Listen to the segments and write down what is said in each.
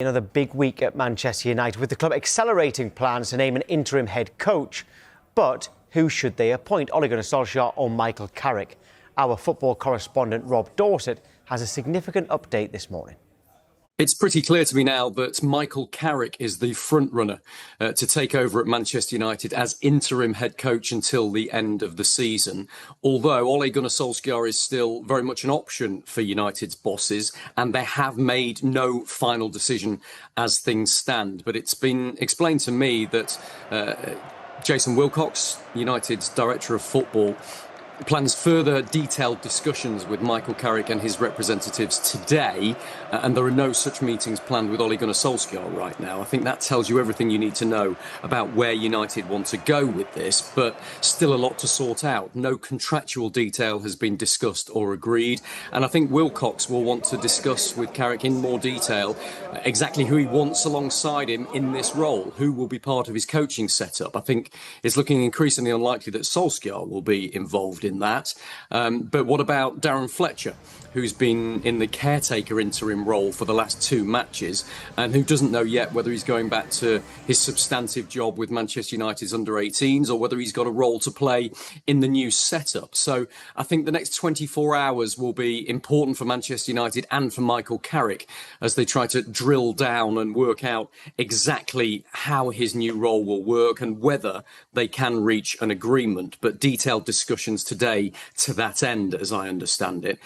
Another big week at Manchester United, with the club accelerating plans to name an interim head coach. But who should they appoint, Ole Gunnar Solskjaer or Michael Carrick? Our football correspondent Rob Dorset has a significant update this morning. It's pretty clear to me now that Michael Carrick is the front-runner to take over at Manchester United as interim head coach until the end of the season. Although Ole Gunnar Solskjaer is still very much an option for United's bosses, and they have made no final decision as things stand. But it's been explained to me that Jason Wilcox, United's director of football, plans further detailed discussions with Michael Carrick and his representatives today, and there are no such meetings planned with Ole Gunnar Solskjaer right now. I think that tells you everything you need to know about where United want to go with this, but still a lot to sort out. No contractual detail has been discussed or agreed, and I think Wilcox will want to discuss with Carrick in more detail exactly who he wants alongside him in this role, who will be part of his coaching setup. I think it's looking increasingly unlikely that Solskjaer will be involved in that. But what about Darren Fletcher, who's been in the caretaker interim role for the last 2 matches and who doesn't know yet whether he's going back to his substantive job with Manchester United's under-18s or whether he's got a role to play in the new setup. So I think the next 24 hours will be important for Manchester United and for Michael Carrick as they try to drill down and work out exactly how his new role will work and whether they can reach an agreement. But detailed discussions today to that end, as I understand it.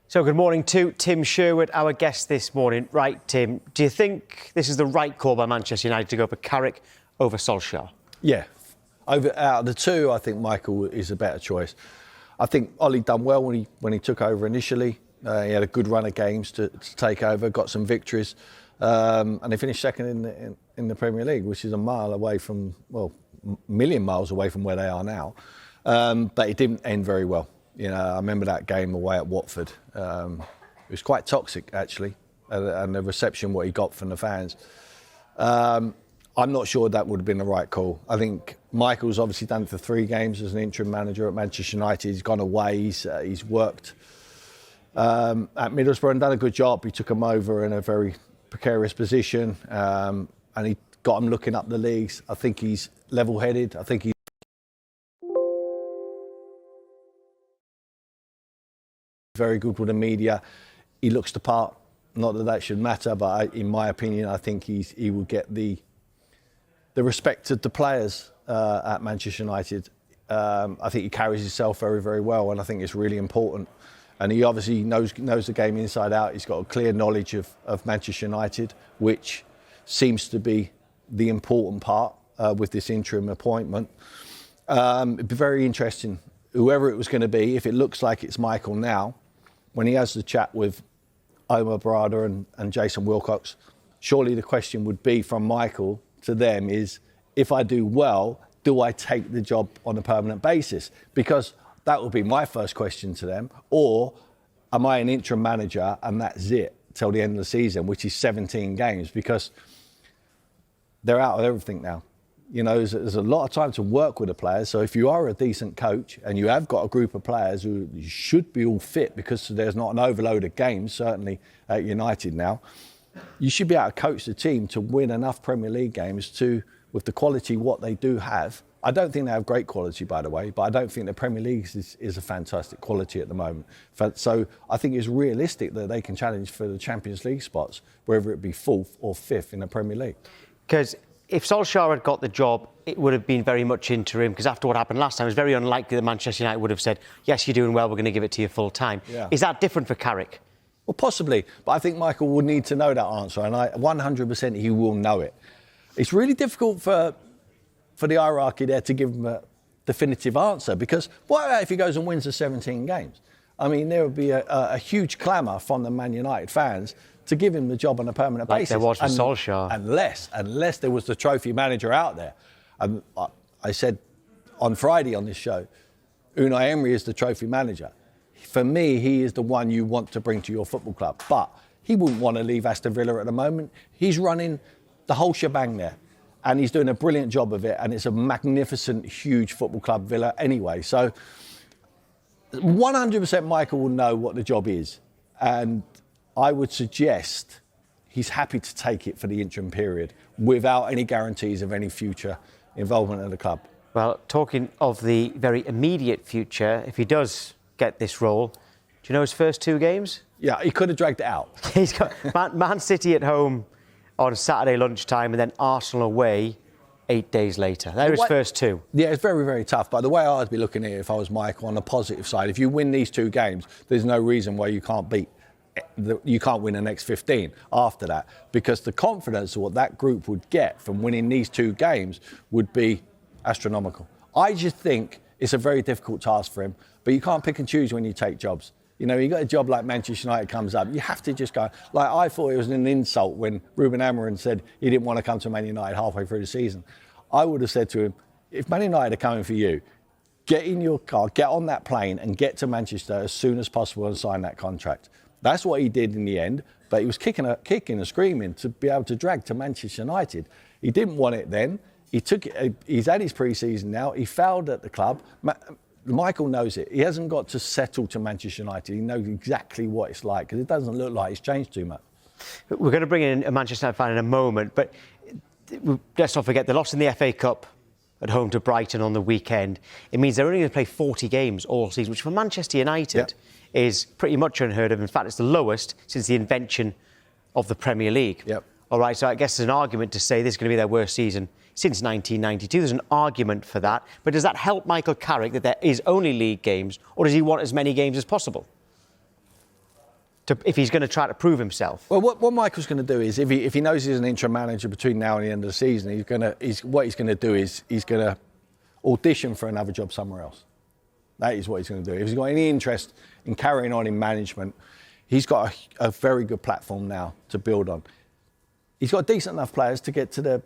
So good morning to Tim Sherwood, our guest this morning. Right, Tim, do you think this is the right call by Manchester United to go for Carrick over Solskjaer? Yeah. Out of the two, I think Michael is a better choice. I think Ollie done well when he took over initially. He had a good run of games to take over, got some victories, and they finished second in the Premier League, which is a mile away from, well, a million miles away from where they are now. But it didn't end very well. You know, I remember that game away at Watford. It was quite toxic, actually, and the reception what he got from the fans. I'm not sure that would have been the right call. I think Michael's obviously done it for 3 games as an interim manager at Manchester United. He's gone away. He's worked at Middlesbrough and done a good job. He took them over in a very precarious position, and he got them looking up the leagues. I think he's level-headed. I think he's very good with the media. He looks the part. Not that that should matter, but in my opinion, I think he will get the respect of the players at Manchester United. I think he carries himself very, very well, and I think it's really important. And he obviously knows the game inside out. He's got a clear knowledge of Manchester United, which seems to be the important part with this interim appointment. It'd be very interesting, whoever it was going to be, if it looks like it's Michael now, when he has the chat with Omar Barada and Jason Wilcox, surely the question would be from Michael to them is, if I do well, do I take the job on a permanent basis? Because that would be my first question to them. Or am I an interim manager and that's it till the end of the season, which is 17 games? Because they're out of everything now. You know, there's a lot of time to work with the players. So if you are a decent coach and you have got a group of players who should be all fit because there's not an overload of games, certainly at United now, you should be able to coach the team to win enough Premier League games with the quality what they do have. I don't think they have great quality, by the way, but I don't think the Premier League is a fantastic quality at the moment. So I think it's realistic that they can challenge for the Champions League spots, whether it be 4th or 5th in the Premier League. Because if Solskjaer had got the job, it would have been very much interim, because after what happened last time, it was very unlikely that Manchester United would have said, yes, you're doing well, we're going to give it to you full time. Yeah. Is that different for Carrick? Well, possibly, but I think Michael will need to know that answer, and 100% he will know it. It's really difficult for the hierarchy there to give him a definitive answer, because what about if he goes and wins the 17 games? I mean, there would be a huge clamour from the Man United fans to give him the job on a permanent basis. Like there was for Solskjaer. Unless there was the trophy manager out there. And I said on Friday on this show, Unai Emery is the trophy manager. For me, he is the one you want to bring to your football club. But he wouldn't want to leave Aston Villa at the moment. He's running the whole shebang there. And he's doing a brilliant job of it. And it's a magnificent, huge football club, Villa, anyway. So 100% Michael will know what the job is. And I would suggest he's happy to take it for the interim period without any guarantees of any future involvement in the club. Well, talking of the very immediate future, if he does get this role, do you know his first 2 games? Yeah, he could have dragged it out. He's got Man City at home on Saturday lunchtime and then Arsenal away 8 days later. They're his first 2. Yeah, it's very, very tough. But the way I'd be looking at it, if I was Michael, on the positive side, if you win these 2 games, there's no reason why you can't win the next 15 after that, because the confidence of what that group would get from winning these 2 games would be astronomical. I just think it's a very difficult task for him, but you can't pick and choose when you take jobs. You know, you got a job like Manchester United comes up, you have to just go. Like, I thought it was an insult when Ruben Amorim said he didn't want to come to Man United halfway through the season. I would have said to him, if Man United are coming for you, get in your car, get on that plane and get to Manchester as soon as possible and sign that contract. That's what he did in the end, but he was kicking and screaming to be able to drag to Manchester United. He didn't want it then. He took it. He's had his pre-season now. He failed at the club. Michael knows it. He hasn't got to settle to Manchester United. He knows exactly what it's like, because it doesn't look like it's changed too much. We're going to bring in a Manchester United fan in a moment, but let's not forget the loss in the FA Cup at home to Brighton on the weekend. It means they're only going to play 40 games all season, which for Manchester United is pretty much unheard of. In fact, it's the lowest since the invention of the Premier League. Yep. All right, so I guess there's an argument to say this is going to be their worst season since 1992. There's an argument for that. But does that help Michael Carrick that there is only league games, or does he want as many games as possible if he's going to try to prove himself? Well, what Michael's going to do is, if he knows he's an interim manager between now and the end of the season, what he's going to do is he's going to audition for another job somewhere else. That is what he's going to do. If he's got any interest in carrying on in management, he's got a very good platform now to build on. He's got decent enough players to get to the...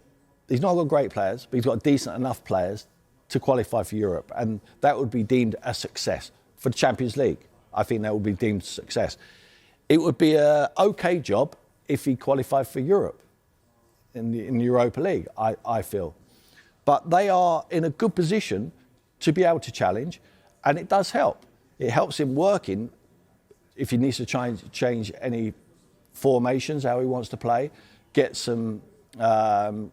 He's not got great players, but he's got decent enough players to qualify for Europe. And that would be deemed a success. For the Champions League, I think that would be deemed a success. It would be an OK job if he qualified for Europe in the Europa League, I feel. But they are in a good position to be able to challenge, and it does help. It helps him working if he needs to change any formations, how he wants to play, get some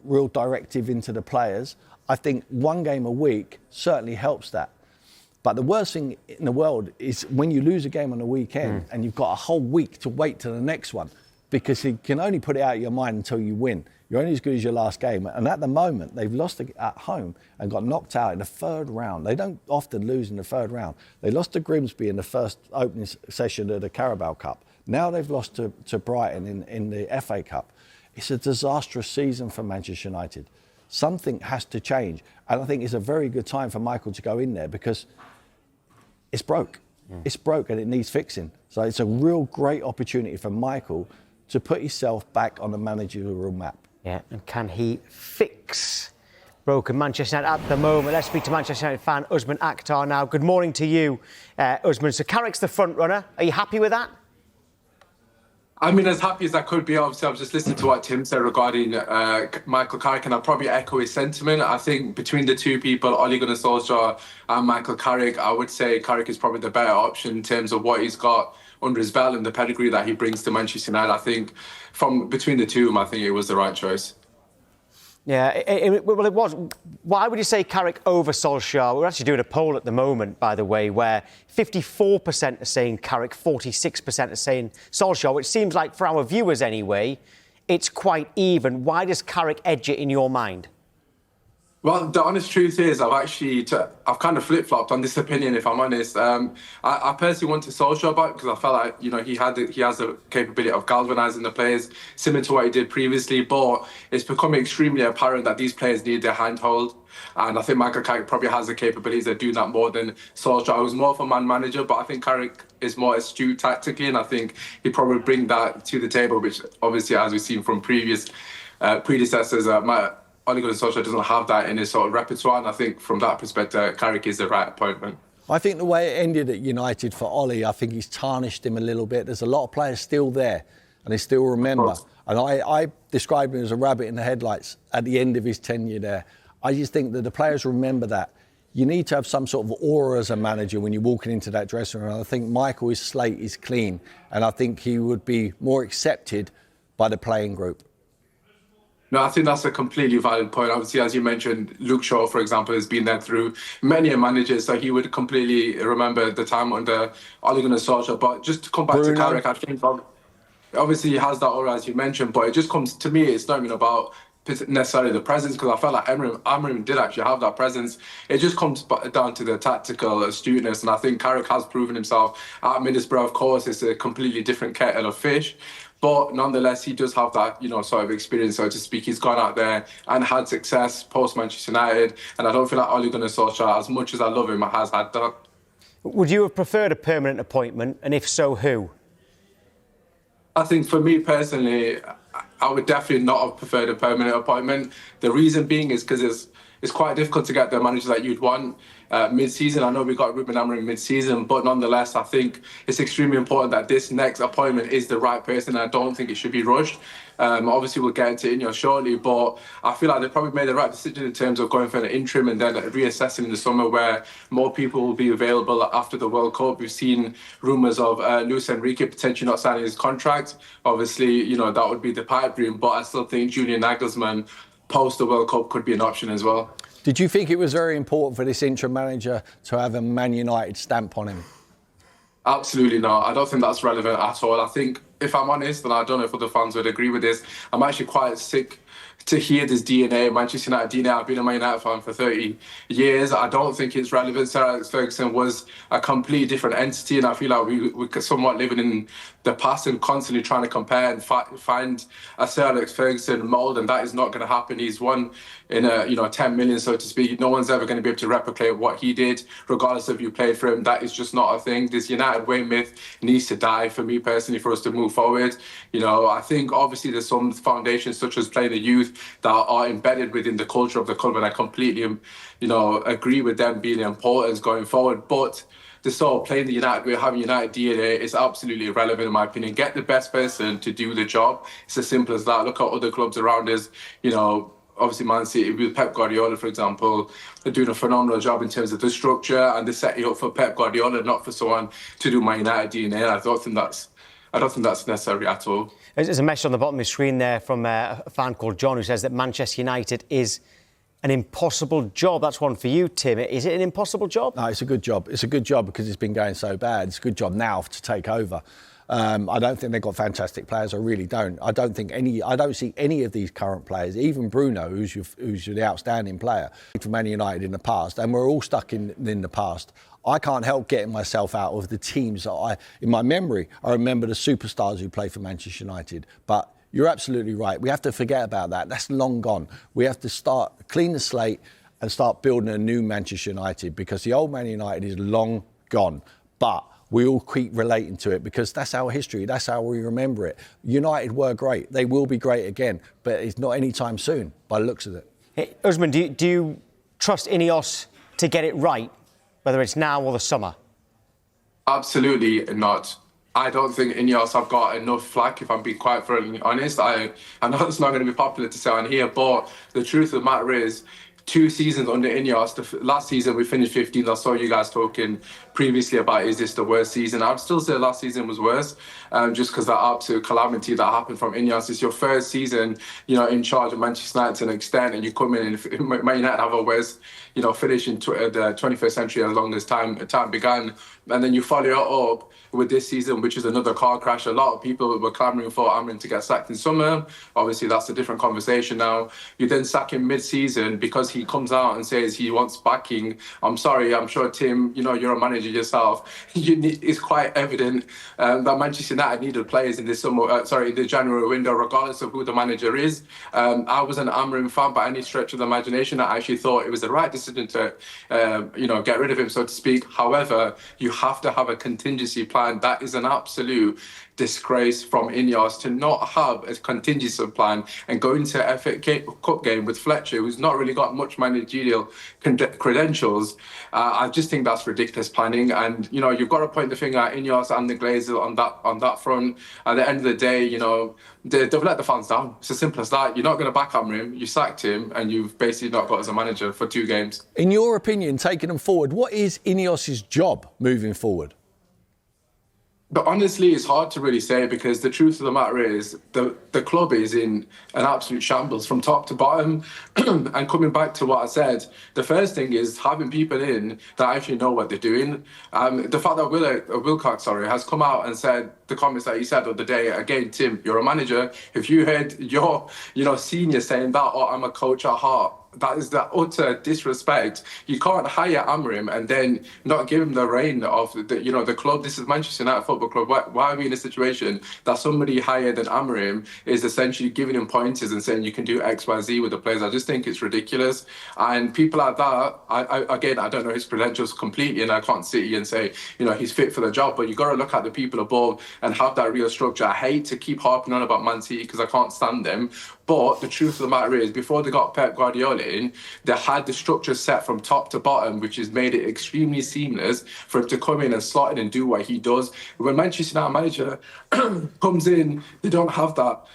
real directive into the players. I think 1 game a week certainly helps that. But the worst thing in the world is when you lose a game on the weekend and you've got a whole week to wait to the next one, because you can only put it out of your mind until you win. You're only as good as your last game. And at the moment, they've lost at home and got knocked out in the 3rd round. They don't often lose in the 3rd round. They lost to Grimsby in the first opening session of the Carabao Cup. Now they've lost to Brighton in the FA Cup. It's a disastrous season for Manchester United. Something has to change. And I think it's a very good time for Michael to go in there, because it's broke. It's broke and it needs fixing. So it's a real great opportunity for Michael to put himself back on the managerial map. Yeah, and can he fix broken Manchester United at the moment? Let's speak to Manchester United fan Usman Akhtar now. Good morning to you, Usman. So Carrick's the front runner. Are you happy with that? I mean, as happy as I could be. Obviously, I was just listening to what Tim said regarding Michael Carrick, and I'll probably echo his sentiment. I think between the 2 people, Ole Gunnar Solskjaer and Michael Carrick, I would say Carrick is probably the better option in terms of what he's got under his belt and the pedigree that he brings to Manchester United. I think from between the 2 of them, I think it was the right choice. Yeah, well, it was. Why would you say Carrick over Solskjaer? We're actually doing a poll at the moment, by the way, where 54% are saying Carrick, 46% are saying Solskjaer, which seems like, for our viewers anyway, it's quite even. Why does Carrick edge it in your mind? Well, the honest truth is, I've kind of flip-flopped on this opinion, if I'm honest. I personally went to Solskjaer back because I felt like, he has the capability of galvanising the players, similar to what he did previously. But it's becoming extremely apparent that these players need their handhold. And I think Michael Carrick probably has the capabilities of doing that more than Solskjaer, who's more of a man manager. But I think Carrick is more astute tactically, and I think he probably bring that to the table, which obviously, as we've seen from previous predecessors, Ole Gunnar Solskjaer doesn't have that in his sort of repertoire, and I think from that perspective, Carrick is the right appointment. I think the way it ended at United for Ole, I think he's tarnished him a little bit. There's a lot of players still there, and they still remember. And I described him as a rabbit in the headlights at the end of his tenure there. I just think that the players remember that. You need to have some sort of aura as a manager when you're walking into that dressing room. I think Michael's slate is clean, and I think he would be more accepted by the playing group. No, I think that's a completely valid point. Obviously, as you mentioned, Luke Shaw, for example, has been there through many managers, so he would completely remember the time under Ole Gunnar Solskjaer. But just to come back to Carrick, I think obviously he has that aura, as you mentioned, but it just comes to me, it's not even about necessarily the presence, because I felt like Interim did actually have that presence. It just comes down to the tactical astuteness, and I think Carrick has proven himself at Middlesbrough. Of course, it's a completely different kettle of fish, but nonetheless, he does have that, sort of experience, so to speak. He's gone out there and had success post Manchester United, and I don't feel like Ole Gunnar Solskjaer, as much as I love him, has had that. Would you have preferred a permanent appointment, and if so, who? I think for me personally, I would definitely not have preferred a permanent appointment. The reason being is because it's quite difficult to get the managers that you'd want mid-season. I know we got Ruben Amorim mid-season, but nonetheless, I think it's extremely important that this next appointment is the right person. I don't think it should be rushed. Obviously, we'll get into it shortly, but I feel like they probably made the right decision in terms of going for an interim and then reassessing in the summer where more people will be available after the World Cup. We've seen rumours of Luis Enrique potentially not signing his contract. Obviously, that would be the pipe dream, but I still think Julian Nagelsmann post the World Cup could be an option as well. Did you think it was very important for this interim manager to have a Man United stamp on him? Absolutely not. I don't think that's relevant at all. I think, if I'm honest, and I don't know if other fans would agree with this, I'm actually quite sick to hear this DNA, Manchester United DNA. I've been a Man United fan for 30 years. I don't think it's relevant. Sir Alex Ferguson was a completely different entity, and I feel like we're somewhat living in the past and constantly trying to compare and find a Sir Alex Ferguson mould, and that is not going to happen. He's one in 10 million, so to speak. No one's ever going to be able to replicate what he did, regardless of who played for him. That is just not a thing. This United way myth needs to die, for me personally, for us to move forward. I think obviously there's some foundations such as playing the youth that are embedded within the culture of the club, and I completely, agree with them being important going forward. But the sort of playing the United way, having United DNA is absolutely irrelevant in my opinion. Get the best person to do the job. It's as simple as that. Look at other clubs around us, obviously Man City with Pep Guardiola, for example, they're doing a phenomenal job in terms of the structure, and they're setting up for Pep Guardiola, not for someone to do my United DNA. I don't think that's necessary at all. There's a message on the bottom of the screen there from a fan called John who says that Manchester United is an impossible job. That's one for you, Tim. Is it an impossible job? No, it's a good job. It's a good job because it's been going so bad. It's a good job now to take over. I don't think they've got fantastic players. I really don't. I don't see any of these current players, even Bruno, who's the outstanding player for Man United in the past, and we're all stuck in the past. I can't help getting myself out of the teams that in my memory, I remember the superstars who played for Manchester United. But you're absolutely right. We have to forget about that. That's long gone. We have to clean the slate and start building a new Manchester United, because the old Man United is long gone. But we all keep relating to it because that's our history. That's how we remember it. United were great. They will be great again, but it's not anytime soon by the looks of it. Hey, Usman, do you trust Ineos to get it right, whether it's now or the summer? Absolutely not. I don't think Ineos have got enough flack, if I'm being quite thoroughly honest. I know it's not going to be popular to say on here, but the truth of the matter is, 2 seasons under Ineos. Last season we finished 15th. I saw you guys talking previously about, is this the worst season? I'd still say last season was worse, just because that absolute calamity that happened from Ineos. It's your first season, in charge of Manchester United to an extent, and you come in and Man United have a worst, finish in the 21st century as long as time began, and then you follow it up with this season, which is another car crash. A lot of people were clamouring for Amorim to get sacked in summer. Obviously, that's a different conversation now. You then sack him mid-season because he comes out and says he wants backing. I'm sorry, I'm sure, Tim, you're a manager yourself. It's quite evident that Manchester United needed players in this in the January window, regardless of who the manager is. I was an Amorim fan by any stretch of the imagination. I actually thought it was the right decision to, get rid of him, so to speak. However, you have to have a contingency plan. That is an absolute disgrace from Ineos to not have a contingency plan and go into a FA Cup game with Fletcher, who's not really got much managerial credentials. I just think that's ridiculous planning. And you've got to point the finger at Ineos and the Glazers on that front. At the end of the day, they've let the fans down. It's as simple as that. You're not going to back Amorim. You sacked him, and you've basically not got as a manager for 2 games. In your opinion, taking them forward, what is Ineos's job moving forward? But honestly, it's hard to really say because the truth of the matter is the club is in an absolute shambles from top to bottom. And coming back to what I said, the first thing is having people in that actually know what they're doing. The fact that Wilcox, has come out and said the comments that he said the other day, again, Tim, you're a manager. If you heard your, senior saying that, or I'm a coach at heart, that is the utter disrespect. You can't hire Amrim and then not give him the reign of the club. This is Manchester United Football Club. Why are we in a situation that somebody higher than Amrim is essentially giving him pointers and saying you can do X, Y, Z with the players? I just think it's ridiculous. And people like that, I don't know his credentials completely, and I can't sit here and say he's fit for the job. But you got to look at the people above and have that real structure. I hate to keep harping on about Man City because I can't stand them. But the truth of the matter is, before they got Pep Guardiola in, they had the structure set from top to bottom, which has made it extremely seamless for him to come in and slot in and do what he does. When Manchester United manager comes in, they don't have that.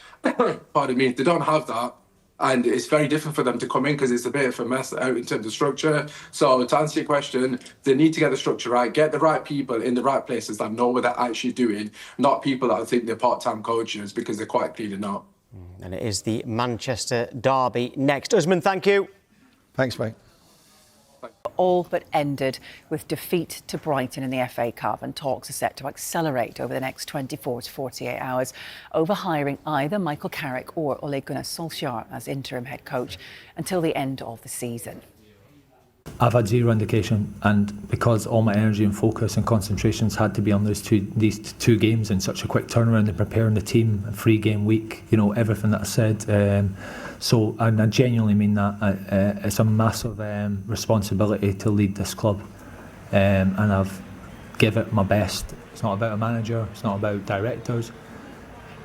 Pardon me, they don't have that. And it's very different for them to come in because it's a bit of a mess out in terms of structure. So to answer your question, they need to get the structure right, get the right people in the right places that know what they're actually doing, not people that think they're part-time coaches, because they're quite clearly not. And it is the Manchester derby next. Usman, thank you. Thanks, mate. All but ended with defeat to Brighton in the FA Cup, and talks are set to accelerate over the next 24 to 48 hours over hiring either Michael Carrick or Ole Gunnar Solskjaer as interim head coach until the end of the season. I've had zero indication, and because all my energy and focus and concentrations had to be on these two games in such a quick turnaround and preparing the team, a 3-game week, everything that I said. And I genuinely mean that. It's a massive responsibility to lead this club, and I've given it my best. It's not about a manager, it's not about directors,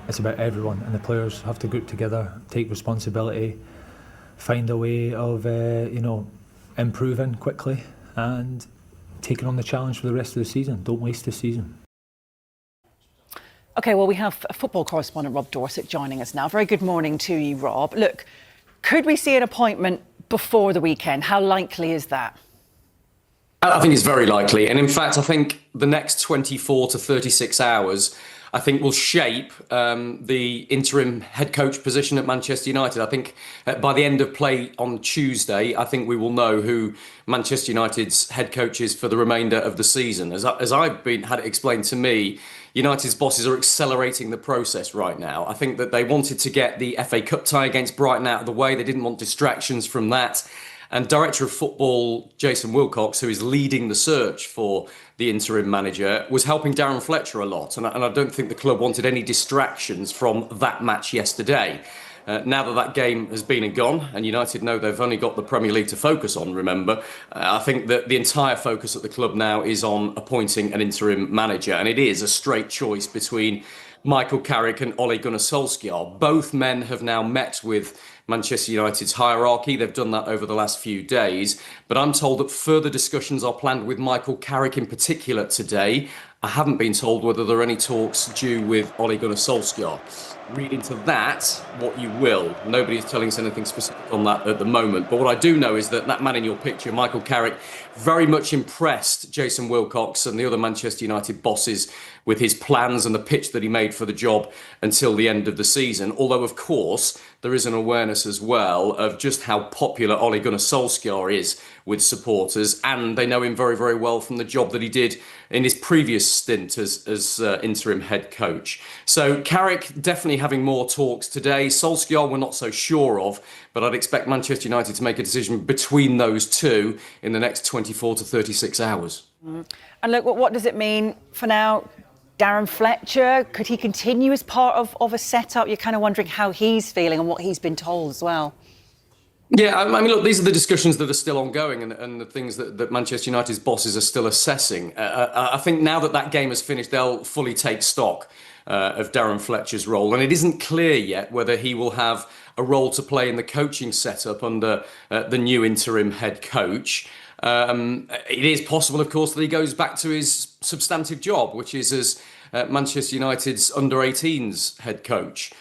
it's about everyone, and the players have to group together, take responsibility, find a way of, improving quickly and taking on the challenge for the rest of the season. Don't waste the season. OK, well, we have football correspondent Rob Dorset joining us now. Very good morning to you, Rob. Look, could we see an appointment before the weekend? How likely is that? I think it's very likely. And in fact, I think the next 24 to 36 hours I think will shape the interim head coach position at Manchester United. I think by the end of play on Tuesday, I think we will know who Manchester United's head coach is for the remainder of the season. As I've had it explained to me, United's bosses are accelerating the process right now. I think that they wanted to get the FA Cup tie against Brighton out of the way. They didn't want distractions from that. And Director of Football Jason Wilcox, who is leading the search for the interim manager, was helping Darren Fletcher a lot. And I don't think the club wanted any distractions from that match yesterday. Now that game has been and gone, and United know they've only got the Premier League to focus on, remember, I think that the entire focus at the club now is on appointing an interim manager. And it is a straight choice between Michael Carrick and Ole Gunnar Solskjaer. Both men have now met with Manchester United's hierarchy. They've done that over the last few days. But I'm told that further discussions are planned with Michael Carrick in particular today. I haven't been told whether there are any talks due with Ole Gunnar Solskjaer. Read into that what you will. Nobody is telling us anything specific on that at the moment. But what I do know is that man in your picture, Michael Carrick, very much impressed Jason Wilcox and the other Manchester United bosses with his plans and the pitch that he made for the job until the end of the season. Although, of course, there is an awareness as well of just how popular Ole Gunnar Solskjaer is with supporters, and they know him very, very well from the job that he did in his previous stint as interim head coach. So Carrick definitely having more talks today. Solskjaer we're not so sure of, but I'd expect Manchester United to make a decision between those two in the next 24 to 36 hours. And look, what does it mean for now? Darren Fletcher, could he continue as part of a setup? You're kind of wondering how he's feeling and what he's been told as well. Yeah, I mean, look, these are the discussions that are still ongoing and the things that Manchester United's bosses are still assessing. I think now that game has finished, they'll fully take stock of Darren Fletcher's role. And it isn't clear yet whether he will have a role to play in the coaching setup under the new interim head coach. It is possible, of course, that he goes back to his substantive job, which is as Manchester United's under-18s head coach.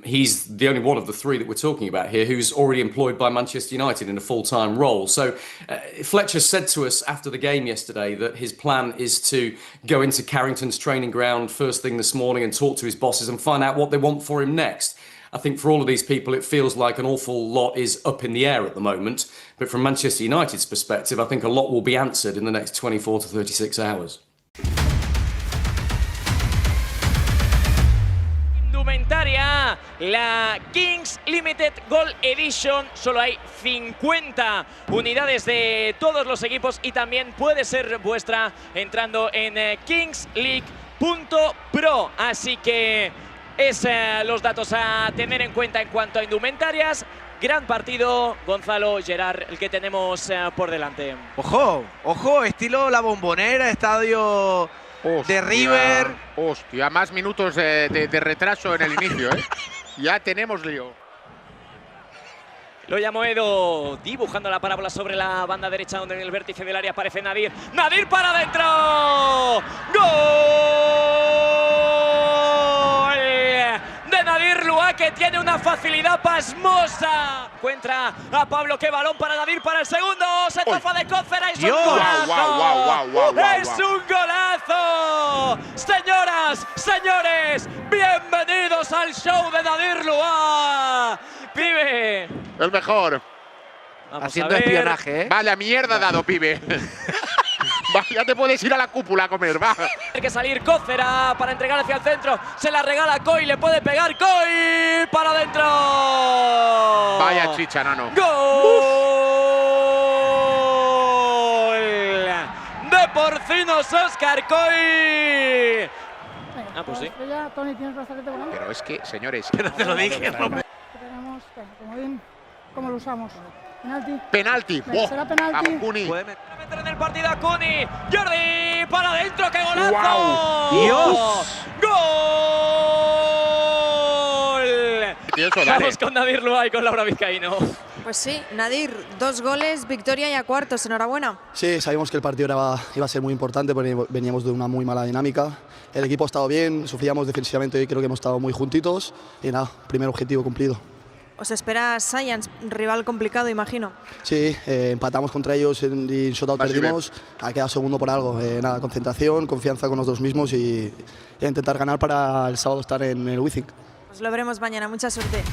He's the only one of the three that we're talking about here who's already employed by Manchester United in a full-time role. So Fletcher said to us after the game yesterday that his plan is to go into Carrington's training ground first thing this morning and talk to his bosses and find out what they want for him next. I think for all of these people, it feels like an awful lot is up in the air at the moment. But from Manchester United's perspective, I think a lot will be answered in the next 24 to 36 hours. Indumentaria, la Kings Limited Gold Edition. Solo hay 50 unidades de todos los equipos y también puede ser vuestra entrando en kingsleague.pro. Así que es los datos a tener en cuenta en cuanto a indumentarias. Gran partido, Gonzalo, Gerard, el que tenemos por delante. Ojo, ojo, estilo La Bombonera, estadio de River. Hostia, más minutos de retraso en el inicio, ¿eh? Ya tenemos lío. Lo llamó Edo, dibujando la parábola sobre la banda derecha, donde en el vértice del área aparece Nadir. ¡Nadir para adentro! ¡Gol! De Nadir Lua, que tiene una facilidad pasmosa. Encuentra a Pablo, que balón para Nadir para el segundo. Se zafa de Cócera, es un golazo. ¡Es un golazo! Señoras, señores, bienvenidos al show de Nadir Lua. Pibe. El mejor. Vamos haciendo espionaje, ¿eh? Vaya mierda ha dado, pibe. Va, ya te puedes ir a la cúpula a comer, va. Tiene que salir Cócera para entregar hacia el centro. Se la regala a Coy, le puede pegar Coy para adentro. Vaya chicha, nano. ¡Gol! De Porcinos Óscar Coy. Ah, pues sí. Pero es que, señores. Que no te lo dije, hombre. Tenemos comodín. ¿Cómo lo usamos? Penalti. Penalti. Será penalti. Cuni. Puede meter en el partido a Cuni. Jordi para adentro, qué golazo. Wow. Dios. Gol. Eso, dale. Vamos con Nadir Lua y con Laura Vizcaíno. Pues sí, Nadir, 2 goles, victoria y a cuartos, enhorabuena. Sí, sabíamos que el partido iba a ser muy importante porque veníamos de una muy mala dinámica. El equipo ha estado bien, sufríamos defensivamente y creo que hemos estado muy juntitos y nada, primer objetivo cumplido. Os espera Science, rival complicado, imagino. Sí, empatamos contra ellos y shootout perdimos, ha quedado segundo por algo. Nada, concentración, confianza con nosotros mismos y intentar ganar para el sábado estar en el Wizzing. Os lo veremos mañana, mucha suerte.